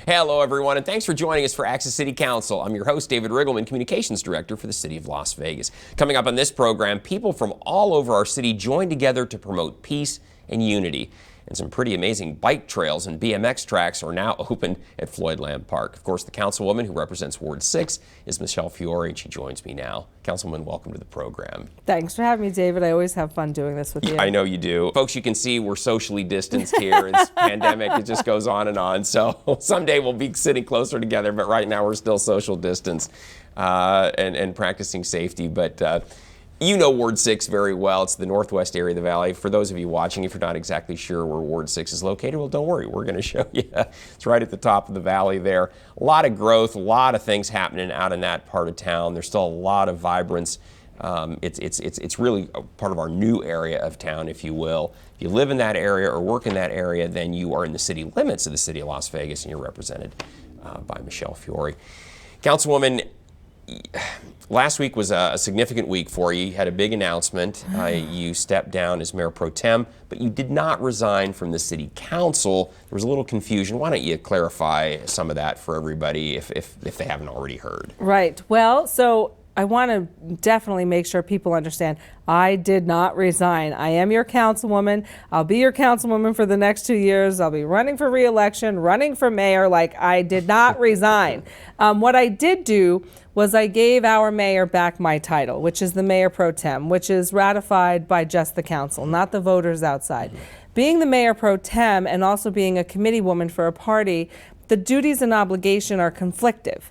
Hello, everyone, and thanks for joining us for Access City Council. I'm your host, David Riggleman, Communications Director for the City of Las Vegas. Coming up on this program, people from all over our city join together to promote peace and unity. And some pretty amazing bike trails and BMX tracks are now open at Floyd Lamb Park. Of course, the Councilwoman who represents Ward 6 is Michelle Fiore, and she joins me now. Councilwoman, welcome to the program. Thanks for having me, David. I always have fun doing this with you. I know you do. Folks, you can see we're socially distanced here. This pandemic, it just goes on and on. So someday we'll be sitting closer together, but right now we're still social distance and practicing safety. But you know Ward 6 very well. It's the northwest area of the valley. For those of you watching, if you're not exactly sure where Ward 6 is located, well, don't worry. We're going to show you. It's right at the top of the valley there. A lot of growth, a lot of things happening out in that part of town. There's still a lot of vibrance. It's really a part of our new area of town, if you will. If you live in that area or work in that area, then you are in the city limits of the city of Las Vegas, and you're represented by Michelle Fiore. Councilwoman, last week was a significant week for you. You had a big announcement. You stepped down as Mayor Pro Tem, but you did not resign from the City Council. There was a little confusion. Why don't you clarify some of that for everybody if they haven't already heard? Right. Well, so I want to definitely make sure people understand I did not resign. I am your councilwoman. I'll be your councilwoman for the next 2 years. I'll be running for re-election, running for mayor. Like, I did not resign. What I did do was I gave our mayor back my title, which is the Mayor Pro Tem, which is ratified by just the council, not the voters outside. Being the Mayor Pro Tem and also being a committee woman for a party, the duties and obligation are conflictive.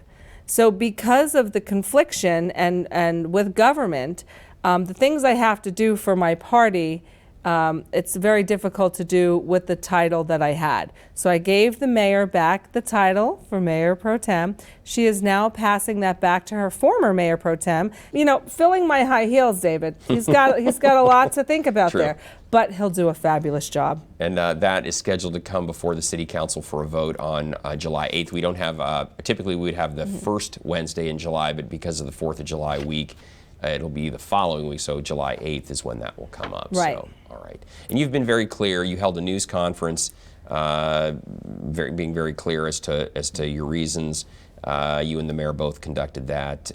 So because of the confliction and with government, the things I have to do for my party, it's very difficult to do with the title that I had. So I gave the mayor back the title for Mayor Pro Tem. She is now passing that back to her former Mayor Pro Tem. You know, filling my high heels, David. He's got a lot to think about there. But he'll do a fabulous job. And that is scheduled to come before the City Council for a vote on July 8th. We don't have, typically we'd have the first Wednesday in July, but because of the 4th of July week, it'll be the following week, so July 8th is when that will come up. Right. So, all right. And you've been very clear. You held a news conference, being very clear as to your reasons. You and the mayor both conducted that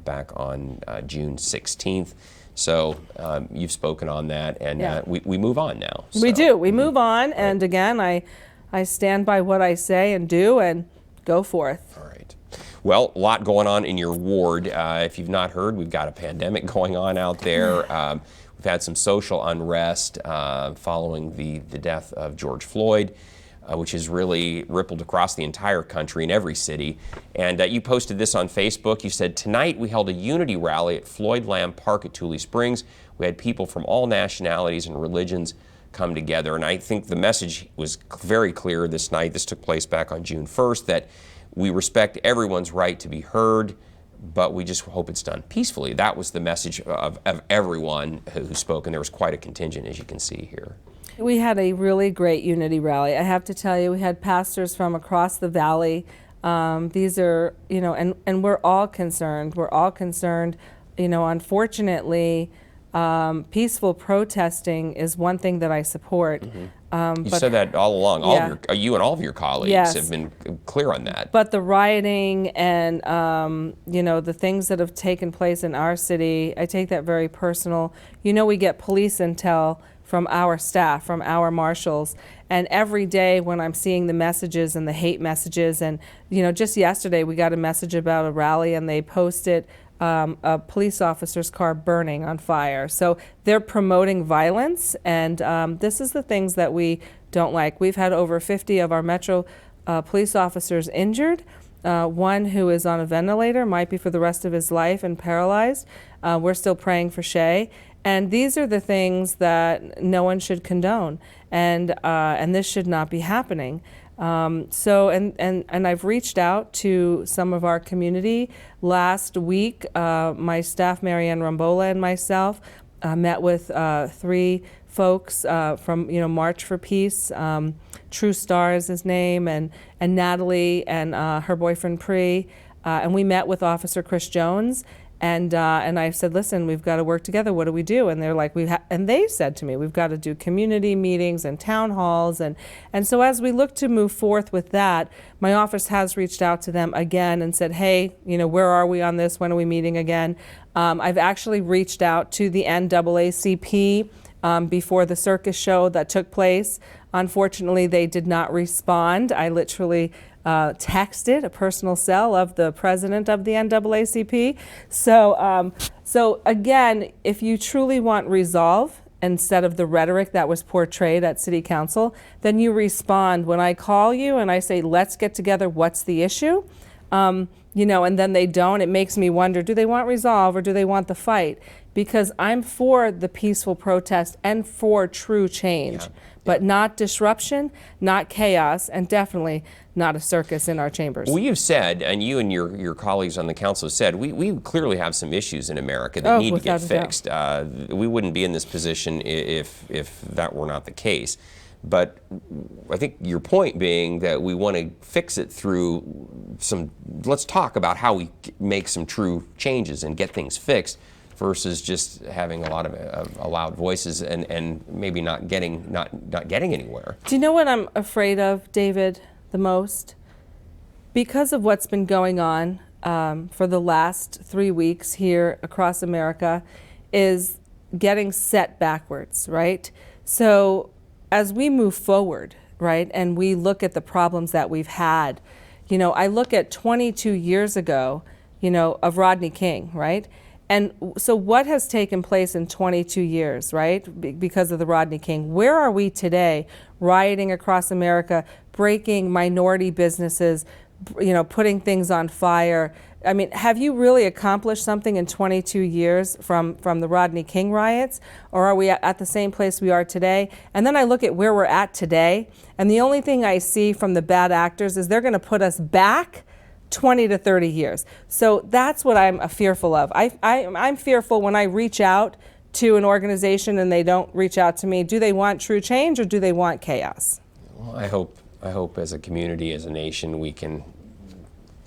back on June 16th. So you've spoken on that, and we move on now. So. We do. We move on, and again, I stand by what I say and do, and go forth. All right. Well, a lot going on in your ward. If you've not heard, we've got a pandemic going on out there. We've had some social unrest following the death of George Floyd, which has really rippled across the entire country in every city. And you posted this on Facebook. You said, "Tonight we held a unity rally at Floyd Lamb Park at Tuolumne Springs. We had people from all nationalities and religions come together." And I think the message was very clear this night. This took place back on June 1st, that we respect everyone's right to be heard, but we just hope it's done peacefully. That was the message of everyone who spoke, and there was quite a contingent, as you can see here. We had a really great unity rally. I have to tell you, we had pastors from across the valley. These are, you know, and we're all concerned. We're all concerned. You know, unfortunately, peaceful protesting is one thing that I support. You said that all along. You and all of your colleagues have been clear on that. But the rioting and you know, the things that have taken place in our city, I take that very personal. You know, we get police intel from our staff, from our marshals, and every day when I'm seeing the messages and the hate messages, and you know, just yesterday we got a message about a rally and they posted a police officer's car burning on fire. So they're promoting violence, and this is the things that we don't like. We've had over 50 of our Metro police officers injured. One who is on a ventilator, might be for the rest of his life and paralyzed. We're still praying for Shay. And these are the things that no one should condone, and this should not be happening. So I've reached out to some of our community. Last week, my staff, Marianne Rambola, and myself met with 3 folks from March for Peace. True Star is his name, and Natalie and her boyfriend Pri, and we met with Officer Chris Jones. And I said, listen, we've got to work together. What do we do? And they're like, and they said to me, we've got to do community meetings and town halls. And so as we look to move forth with that, my office has reached out to them again and said, hey, where are we on this? When are we meeting again? I've actually reached out to the NAACP before the circus show that took place. Unfortunately, they did not respond. I literally texted a personal cell of the president of the NAACP. So again, if you truly want resolve instead of the rhetoric that was portrayed at City Council, then you respond when I call you and I say, let's get together, what's the issue? And then they don't. It makes me wonder, do they want resolve or do they want the fight? Because I'm for the peaceful protest and for true change, but not disruption, not chaos, and definitely not a circus in our chambers. Well, you've said, and you and your colleagues on the council said, we clearly have some issues in America that need to get fixed. We wouldn't be in this position if that were not the case. But I think your point being that we want to fix it through let's talk about how we make some true changes and get things fixed versus just having a lot of loud voices and maybe not getting anywhere. Do you know what I'm afraid of, David, the most? Because of what's been going on for the last 3 weeks here across America is getting set backwards, right? So as we move forward, right, and we look at the problems that we've had, I look at 22 years ago, of Rodney King, right? And so what has taken place in 22 years, right, because of the Rodney King? Where are we today, rioting across America, breaking minority businesses, putting things on fire? I mean, have you really accomplished something in 22 years from the Rodney King riots? Or are we at the same place we are today? And then I look at where we're at today, and the only thing I see from the bad actors is they're going to put us back 20 to 30 years. So that's what I'm fearful of. I'm fearful when I reach out to an organization and they don't reach out to me. Do they want true change or do they want chaos? Well, I hope as a community, as a nation, we can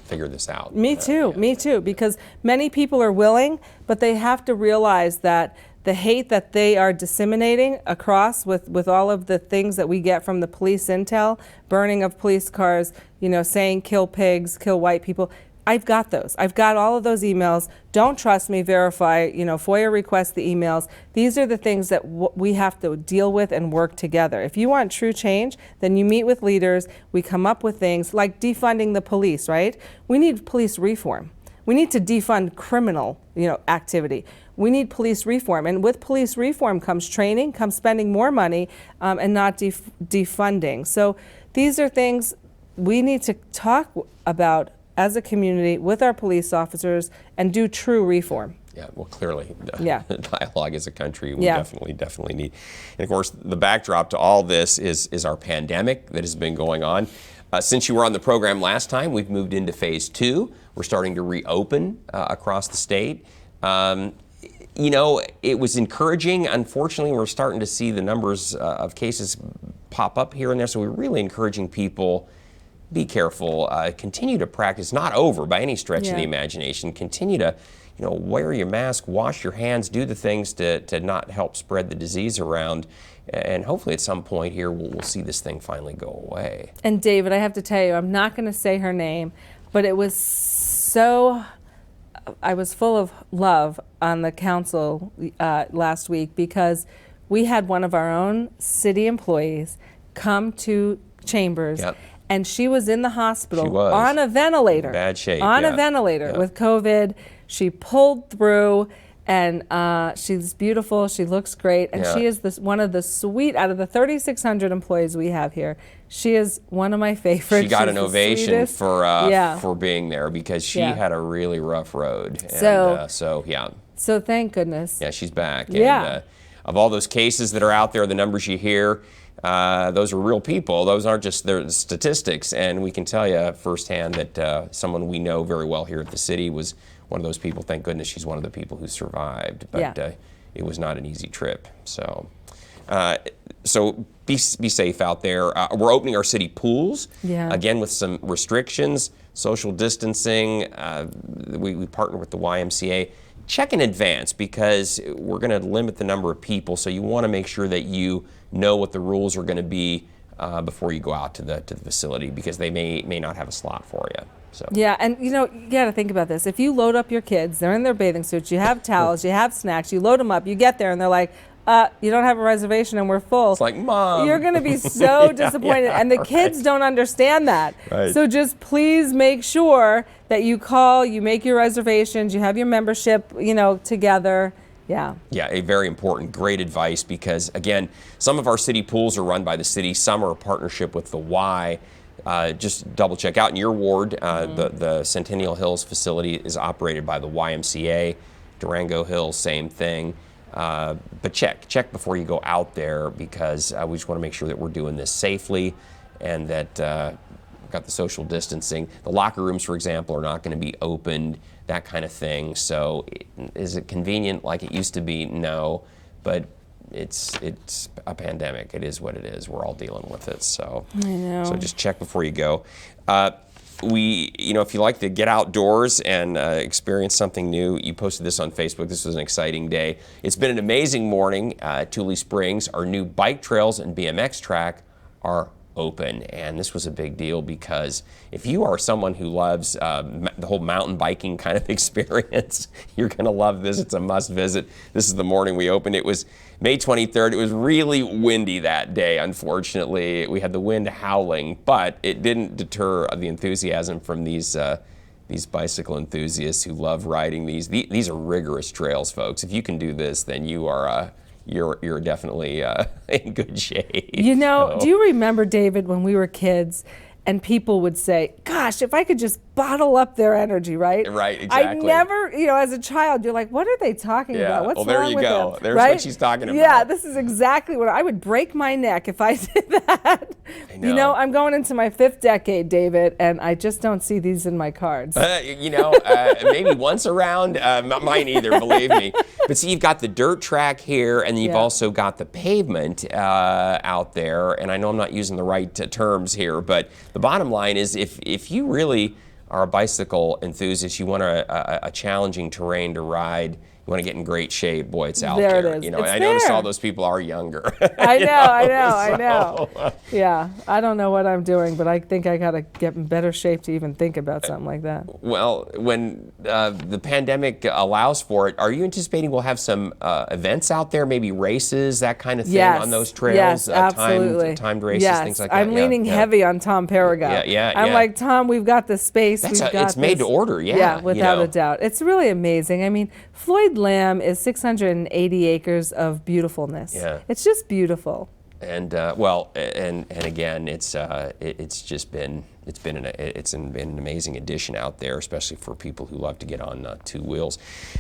figure this out. Me too, because many people are willing, but they have to realize that the hate that they are disseminating across with all of the things that we get from the police intel, burning of police cars, saying kill pigs, kill white people. I've got those. I've got all of those emails. Don't trust me, verify, FOIA request the emails. These are the things that we have to deal with and work together. If you want true change, then you meet with leaders. We come up with things like defunding the police, right? We need police reform. We need to defund criminal, activity. We need police reform, and with police reform comes training, comes spending more money, and not defunding. So these are things we need to talk about as a community with our police officers and do true reform. Yeah, well, clearly, the dialogue as a country we definitely need. And of course, the backdrop to all this is our pandemic that has been going on. Since you were on the program last time, we've moved into phase 2. We're starting to reopen across the state. It was encouraging. Unfortunately, we're starting to see the numbers of cases pop up here and there, so we're really encouraging people, be careful, continue to practice, not over by any stretch of the imagination, continue to wear your mask, wash your hands, do the things to not help spread the disease around, and hopefully at some point here we'll see this thing finally go away. And David, I have to tell you, I'm not going to say her name, but it was so, I was full of love on the council last week because we had one of our own city employees come to Chambers, and she was in the hospital on a ventilator. Bad shape. On a ventilator with COVID. She pulled through, and she's beautiful. She looks great, and she is one of the sweet, out of the 3,600 employees we have here, she is one of my favorites. She got an ovation for being there because she had a really rough road. And, so thank goodness. Yeah, she's back. And, of all those cases that are out there, the numbers you hear, those are real people. Those aren't just their statistics. And we can tell you firsthand that someone we know very well here at the city was one of those people. Thank goodness she's one of the people who survived. But it was not an easy trip. So be safe out there. We're opening our city pools, again with some restrictions, social distancing. We partner with the YMCA. check in advance, because we're going to limit the number of people, so you want to make sure that you know what the rules are going to be before you go out to the facility, because they may not have a slot for you. So. Yeah, and you got to think about this. If you load up your kids, they're in their bathing suits, you have towels, you have snacks, you load them up, you get there and they're like, you don't have a reservation and we're full. It's like, Mom. You're going to be so disappointed. And the kids don't understand that. Right. So just please make sure that you call, you make your reservations, you have your membership, together. Yeah. Yeah, a very important, great advice, because again, some of our city pools are run by the city, some are a partnership with the Y. Just double check out in your ward. The Centennial Hills facility is operated by the YMCA. Durango Hills, same thing. But check before you go out there, because we just want to make sure that we're doing this safely and that we've got the social distancing. The locker rooms, for example, are not going to be opened, that kind of thing. So is it convenient like it used to be? No, but it's a pandemic. It is what it is. We're all dealing with it. So, I know. So just check before you go. If you like to get outdoors and experience something new, you posted this on Facebook. This was an exciting day. It's been an amazing morning at Tuolumne Springs. Our new bike trails and BMX track are open, and this was a big deal, because if you are someone who loves the whole mountain biking kind of experience, you're going to love this. It's a must visit. This is the morning we opened. It was May 23rd. It was really windy that day, unfortunately. We had the wind howling, but it didn't deter the enthusiasm from these bicycle enthusiasts who love riding these. These are rigorous trails, folks. If you can do this, then you are you're definitely in good shape. Do you remember, David, when we were kids and people would say, gosh, if I could just bottle up their energy, right? Right, exactly. I never, as a child, you're like, what are they talking about? What's well, there wrong you with go. them? There's right? what she's talking about. Yeah, this is exactly what I would break my neck if I did that. I know. I'm going into my 5th decade, David, and I just don't see these in my cards. Maybe once around, mine either, believe me. But see, you've got the dirt track here, and then you've also got the pavement out there. And I know I'm not using the right terms here, but the bottom line is, if you really are a bicycle enthusiast, you want a challenging terrain to ride, you want to get in great shape, boy, it's out there. It is. And I notice all those people are younger. I know. Yeah, I don't know what I'm doing, but I think I got to get in better shape to even think about something like that. Well, when the pandemic allows for it, are you anticipating we'll have some events out there, maybe races, that kind of thing on those trails? Yes, absolutely. Timed races, things like that? I'm leaning heavy on Tom Paragon. I'm like, Tom, we've got the space. It's made to order, Yeah, without a doubt. It's really amazing. I mean, Floyd Lamb is 680 acres of beautifulness. Yeah. It's just beautiful. And and again, it's been an amazing addition out there, especially for people who love to get on 2 wheels.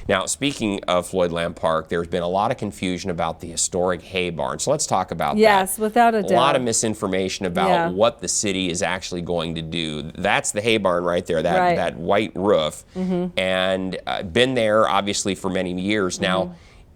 Now, speaking of Floyd Lamb Park, there's been a lot of confusion about the historic hay barn. So let's talk about that. Yes, without a doubt. A lot of misinformation about what the city is actually going to do. That's the hay barn right there, that white roof, and been there obviously for many years now.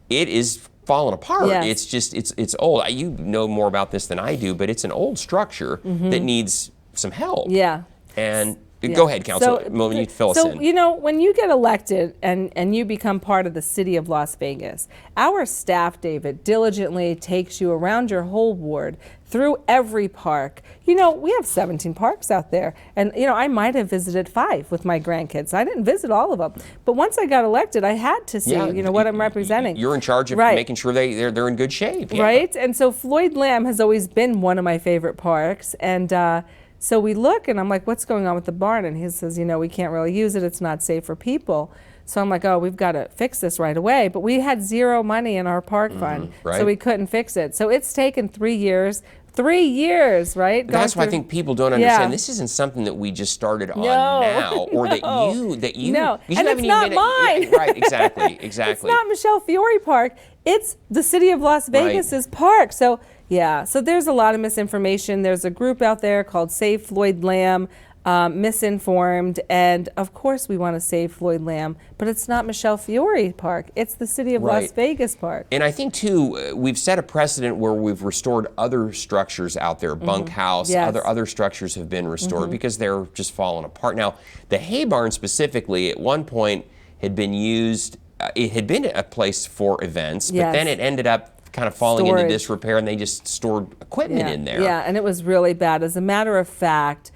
It is fallen apart. Yes. It's old. You know more about this than I do, but it's an old structure that needs some help. Yeah. And go ahead, Councilwoman, you fill us in. So, when you get elected and you become part of the city of Las Vegas, our staff, David, diligently takes you around your whole ward, through every park. We have 17 parks out there. And, I might have visited 5 with my grandkids. I didn't visit all of them. But once I got elected, I had to see, what I'm representing. You're in charge of making sure they're in good shape. Yeah. Right? And so Floyd Lamb has always been one of my favorite parks. And so we look, and I'm like, what's going on with the barn? And he says, we can't really use it. It's not safe for people. So I'm like, oh, we've got to fix this right away. But we had 0 money in our park fund, so we couldn't fix it. So it's taken 3 years. 3 years, right? That's why I think people don't understand. This isn't something that we just started on now, or that you. No, and it's not mine. Right, exactly. It's not Michelle Fiore Park. It's the city of Las Vegas's park. So so there's a lot of misinformation. There's a group out there called Save Floyd Lamb. Misinformed, and of course we want to save Floyd Lamb, but it's not Michelle Fiore Park. It's the city of Las Vegas Park. And I think too, we've set a precedent where we've restored other structures out there, bunkhouse, other structures have been restored because they're just falling apart. Now, the hay barn specifically, at one point, had been used it had been a place for events, but Yes. then it ended up kind of falling into Storage. disrepair, and they just stored equipment in there. Yeah, and it was really bad. As a matter of fact,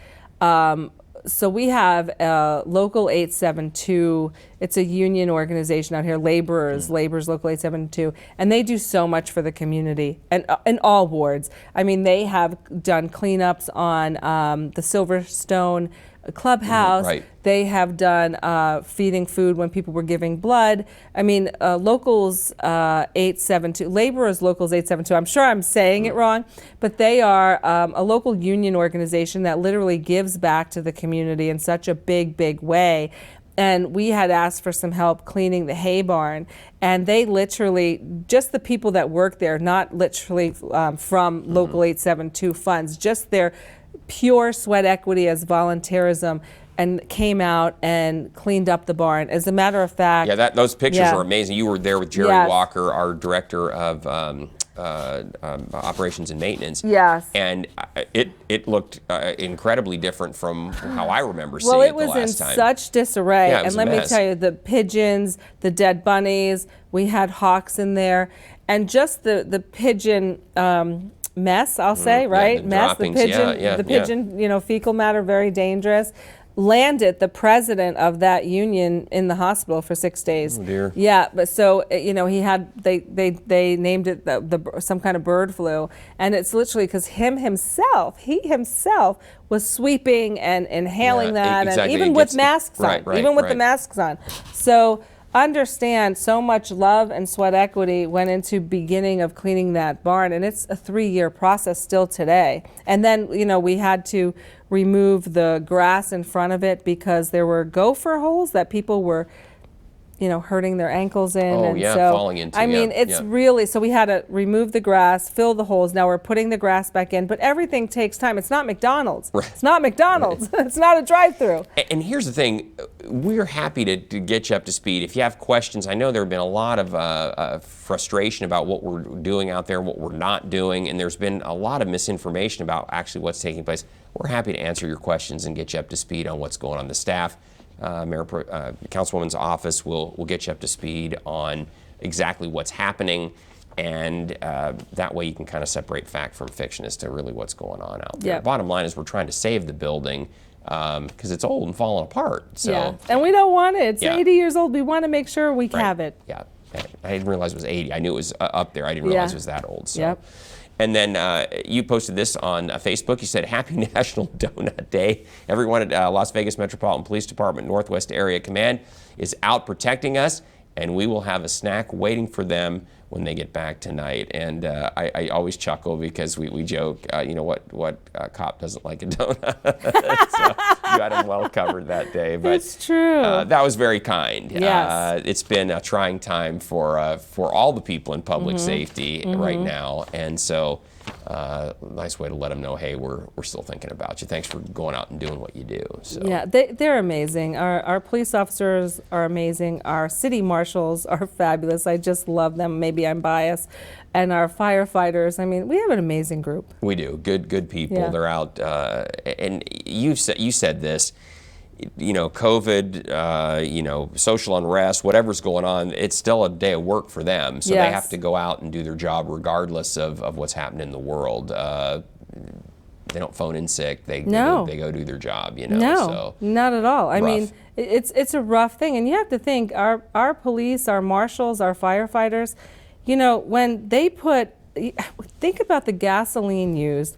so we have Local 872. It's a union organization out here, Laborers Local 872, and they do so much for the community and in all wards. I mean, they have done cleanups on the Silverstone Clubhouse. Right. They have done feeding food when people were giving blood. I mean, Locals 872, Laborers Locals 872, I'm sure I'm saying it wrong, but they are a local union organization that literally gives back to the community in such a big, big way. And we had asked for some help cleaning the hay barn, and they literally, just the people that work there, not literally from Local 872 funds, just their pure sweat equity as volunteerism, and came out and cleaned up the barn. As a matter of fact, Yeah, those pictures are amazing. You were there with Jerry Yes. Walker, our director of operations and maintenance. Yes. And it looked incredibly different from how I remember seeing well, it it the was in last time. such disarray. Yeah, it was And a let me mess. tell you, the pigeons, the dead bunnies, we had hawks in there, and just the pigeon mess, I'll say, right? the Mess, droppings, the pigeon, yeah, the yeah. pigeon, fecal matter, very dangerous. Landed the president of that union in the hospital for 6 days. Oh, dear. Yeah, but so he had they named it some kind of bird flu, and it's literally because he himself was sweeping and inhaling that, exactly. and even It with gets- masks on, right, even with the right. masks on. So understand, so much love and sweat equity went into beginning of cleaning that barn, and it's a 3-year process still today. And then we had to remove the grass in front of it because there were gopher holes that people were hurting their ankles in. Oh, and yeah, so, falling into, I mean, yeah, it's yeah. really, so we had to remove the grass, fill the holes. Now we're putting the grass back in, but everything takes time. It's not McDonald's. Right. It's not McDonald's. It's not a drive-through. And here's the thing, we're happy to get you up to speed. If you have questions, I know there have been a lot of frustration about what we're doing out there, what we're not doing, and there's been a lot of misinformation about actually what's taking place. We're happy to answer your questions and get you up to speed on what's going on. The staff, Councilwoman's office will get you up to speed on exactly what's happening, and that way you can kind of separate fact from fiction as to really what's going on out there. Yep. Bottom line is we're trying to save the building because it's old and falling apart. So, Yeah, and we don't want it. It's Yeah. 80 years old. We want to make sure we Right. have it. Yeah, I didn't realize it was 80. I knew it was up there. I didn't realize it was that old. So. Yep. And then you posted this on Facebook. You said, "Happy National Donut Day. Everyone at Las Vegas Metropolitan Police Department Northwest Area Command is out protecting us, and we will have a snack waiting for them when they get back tonight." And I always chuckle because we joke, what cop doesn't like a donut? So you got him well covered that day. But It's true. that was very kind. Yes. It's been a trying time for all the people in public safety right now, and so nice way to let them know, hey, we're still thinking about you. Thanks for going out and doing what you do. So. Yeah, they're amazing. Our police officers are amazing. Our city marshals are fabulous. I just love them. Maybe I'm biased. And our firefighters, I mean, we have an amazing group. We do. Good people. Yeah. They're out. And you said this, COVID, social unrest, whatever's going on, it's still a day of work for them. So they Yes. have to go out and do their job regardless of what's happening in the world. They don't phone in sick. They No. go do their job, No, So not at all. I rough. mean, it's a rough thing. And you have to think, our police, our marshals, our firefighters, when they think about the gasoline used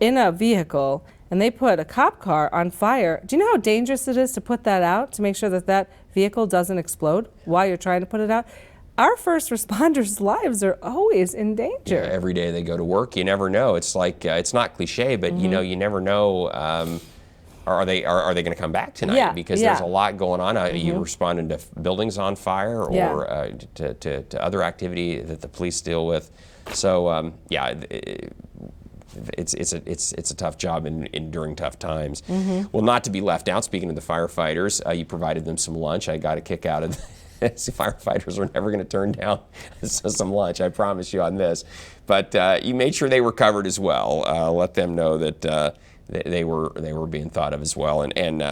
in a vehicle and they put a cop car on fire. Do you know how dangerous it is to put that out, to make sure that vehicle doesn't explode while you're trying to put it out? Our first responders' lives are always in danger. every day they go to work, you never know. It's like it's not cliche, but you never know. Are they going to come back tonight? Yeah, Because yeah. there's a lot going on. You responding to buildings on fire or Yeah. to other activity that the police deal with. So it's a tough job during tough times. Well, not to be left out. Speaking of the firefighters, you provided them some lunch. I got a kick out of. Firefighters are never going to turn down some lunch. I promise you on this. But you made sure they were covered as well. Let them know that they were being thought of as well. And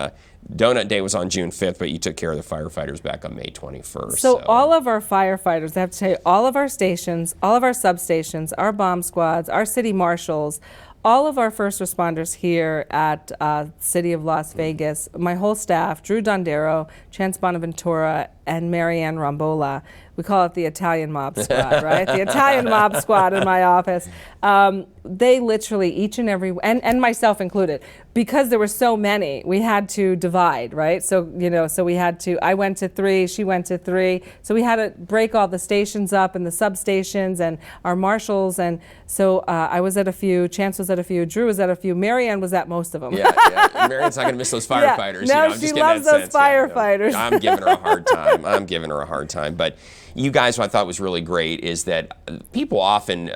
Donut Day was on June 5th, but you took care of the firefighters back on May 21st. So all of our firefighters, I have to tell you, all of our stations, all of our substations, our bomb squads, our city marshals, all of our first responders here at City of Las Vegas, my whole staff, Drew Dondero, Chance Bonaventura, and Marianne Rombola. We call it the Italian mob squad, right? The Italian mob squad in my office. They literally, each and every, and myself included, because there were so many, we had to divide, right? So, so we had to, I went to 3, she went to 3. So we had to break all the stations up and the substations and our marshals. And so I was at a few, Chance was at a few, Drew was at a few, Marianne was at most of them. Yeah. Marianne's not going to miss those firefighters. No, I'm she just loves that those sense. firefighters. I'm giving her a hard time. But you guys, what I thought was really great is that people often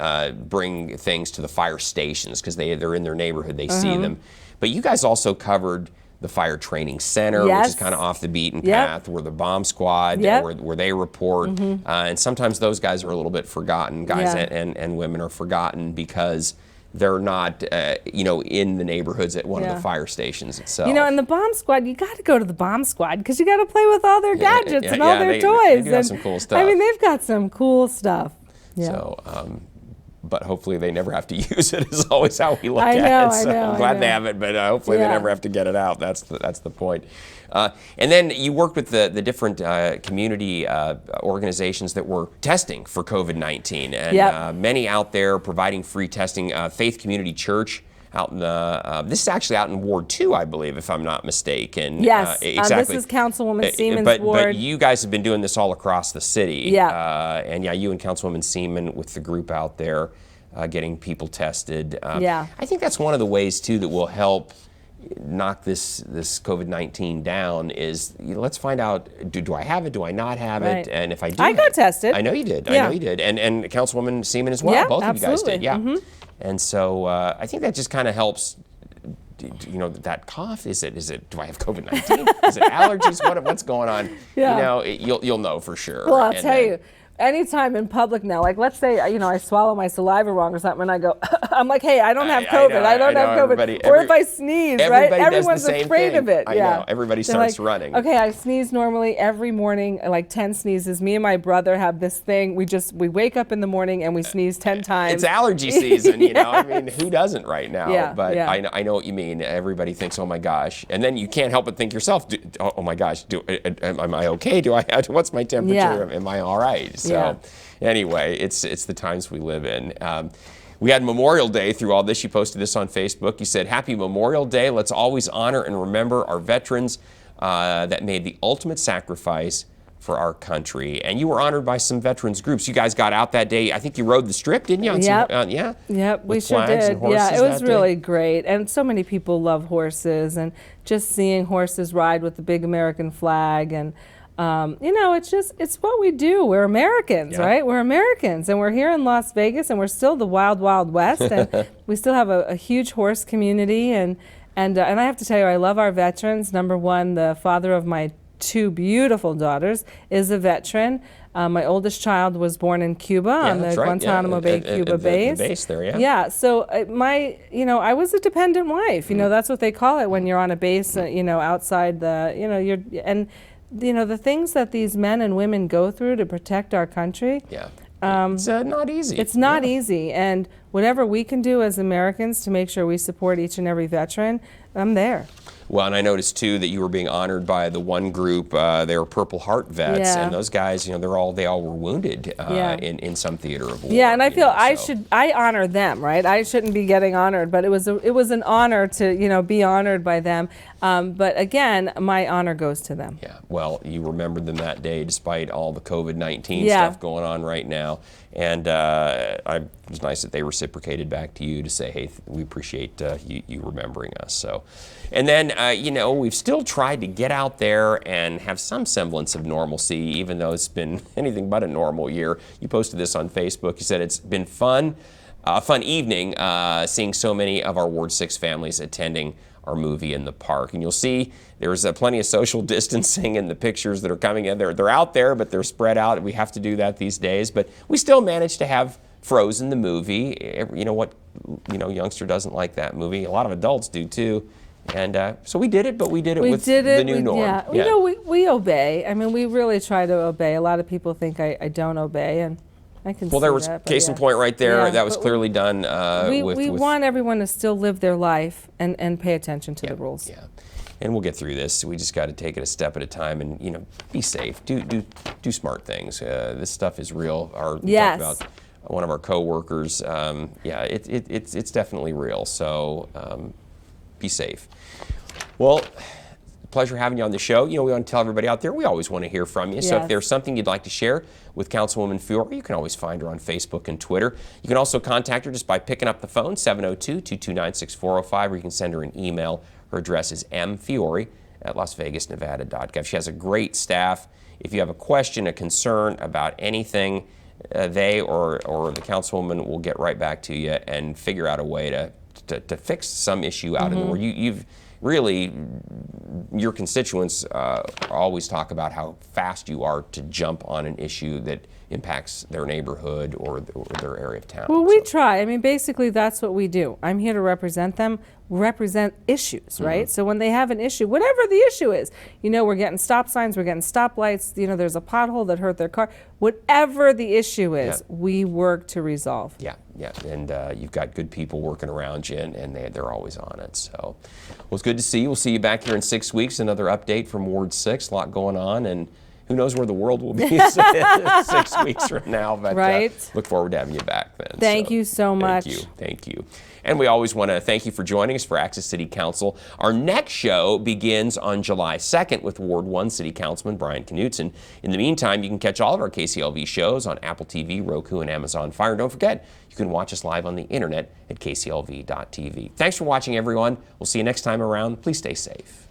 bring things to the fire stations because they're in their neighborhood, they see them. But you guys also covered the fire training center, which is kind of off the beaten path, where the bomb squad, where they report. And sometimes those guys are a little bit forgotten. Guys and women are forgotten because they're not, in the neighborhoods at one of the fire stations itself. And the bomb squad, you got to go to the bomb squad because you got to play with all their gadgets and all their toys. They got some cool stuff. I mean, they've got some cool stuff. Yeah. So, but hopefully they never have to use it. Is always how we look at it. So I'm glad they have it, but hopefully they never have to get it out. That's the point. And then you worked with the different community organizations that were testing for COVID-19, and many out there providing free testing. Faith Community Church out in this is actually out in Ward 2, I believe, if I'm not mistaken. Yes, exactly. this is Councilwoman Seaman's ward. But you guys have been doing this all across the city. Yeah. And you and Councilwoman Seaman with the group out there getting people tested. I think that's one of the ways, too, that will help knock this COVID-19 down is let's find out, do I have it, do I not have it? And if I do, I got tested. I know you did. I know you did. And Councilwoman Seaman as well. Yeah, both absolutely. of you guys did. Yeah. And so I think that just kind of helps. That cough, is it do I have COVID-19? Is it allergies? What's going on? Yeah. You'll know for sure. Well, I'll tell you, anytime in public now, like let's say, I swallow my saliva wrong or something and I go, I'm like, hey, I don't have COVID. I don't have COVID. Or if I sneeze, right? Everyone's afraid of it. I know. Everybody starts running. Okay, I sneeze normally every morning, like 10 sneezes. Me and my brother have this thing. We wake up in the morning and we sneeze 10 times. It's allergy season, I mean, who doesn't right now? Yeah, but I know what you mean. Everybody thinks, oh my gosh. And then you can't help but think yourself, oh my gosh, am I okay? What's my temperature? Yeah. Am I all right? So anyway, it's the times we live in. We had Memorial Day through all this. You posted this on Facebook. You said, Happy Memorial Day. Let's always honor and remember our veterans that made the ultimate sacrifice for our country. And you were honored by some veterans groups. You guys got out that day. I think you rode the strip, didn't you? Yep, we sure did. Yeah, it was really great. And so many people love horses, and just seeing horses ride with the big American flag, and it's what we do. We're Americans, right? We're Americans, and we're here in Las Vegas, and we're still the wild, wild west, and we still have a huge horse community. And I have to tell you, I love our veterans. Number one, the father of my 2 beautiful daughters is a veteran. My oldest child was born in Cuba on the Guantanamo Bay, Cuba base. The base there, Yeah. So I was a dependent wife. That's what they call it when you're on a base. Outside the, the things that these men and women go through to protect our country. Yeah. It's not easy. It's not easy. And whatever we can do as Americans to make sure we support each and every veteran, I'm there. Well, and I noticed too that you were being honored by the one group. They were Purple Heart vets, and those guys, they all were wounded in some theater of war. Yeah, and I feel I honor them, right? I shouldn't be getting honored, but it was an honor to be honored by them. But again, my honor goes to them. Yeah. Well, you remembered them that day, despite all the COVID-19 stuff going on right now, and it was nice that they reciprocated back to you to say, hey, we appreciate you remembering us. So. And then, we've still tried to get out there and have some semblance of normalcy, even though it's been anything but a normal year. You posted this on Facebook. You said it's been fun, a fun evening seeing so many of our Ward 6 families attending our movie in the park. And you'll see there's plenty of social distancing in the pictures that are coming in. They're out there, but they're spread out. We have to do that these days. But we still managed to have Frozen, the movie. Youngster doesn't like that movie. A lot of adults do, too. And so we did it, but we did it with the new norm. Yeah, you know, we obey. I mean, we really try to obey. A lot of people think I don't obey, and I can see that. Well, there was case in point right there. Yeah, that was but clearly done we want everyone to still live their life and pay attention to the rules. Yeah. And we'll get through this. We just got to take it a step at a time, and be safe. Do smart things. This stuff is real. We talked about one of our coworkers. It's definitely real. So be safe. Well, pleasure having you on the show. We want to tell everybody out there, we always want to hear from you. Yes. So if there's something you'd like to share with Councilwoman Fiore, you can always find her on Facebook and Twitter. You can also contact her just by picking up the phone, 702-229-6405, or you can send her an email. Her address is mfiore@lasvegasnevada.gov. She has a great staff. If you have a question, a concern about anything, they or the Councilwoman will get right back to you and figure out a way to fix some issue out in the world. You've really, your constituents always talk about how fast you are to jump on an issue that impacts their neighborhood or their area of town. Well, we try. I mean, basically, that's what we do. I'm here to represent them, represent issues, right? So when they have an issue, whatever the issue is, we're getting stop signs, we're getting stoplights, there's a pothole that hurt their car. Whatever the issue is, we work to resolve. Yeah. And you've got good people working around you, and they're always on it. So, well, it's good to see you. We'll see you back here in 6 weeks. Another update from Ward 6. A lot going on, and who knows where the world will be 6 weeks from now. But look forward to having you back then. Thank you so much. Thank you. And we always want to thank you for joining us for Access City Council. Our next show begins on July 2nd with Ward 1 City Councilman Brian Knutson. In the meantime, you can catch all of our KCLV shows on Apple TV, Roku, and Amazon Fire. And don't forget, you can watch us live on the internet at kclv.tv. Thanks for watching, everyone. We'll see you next time around. Please stay safe.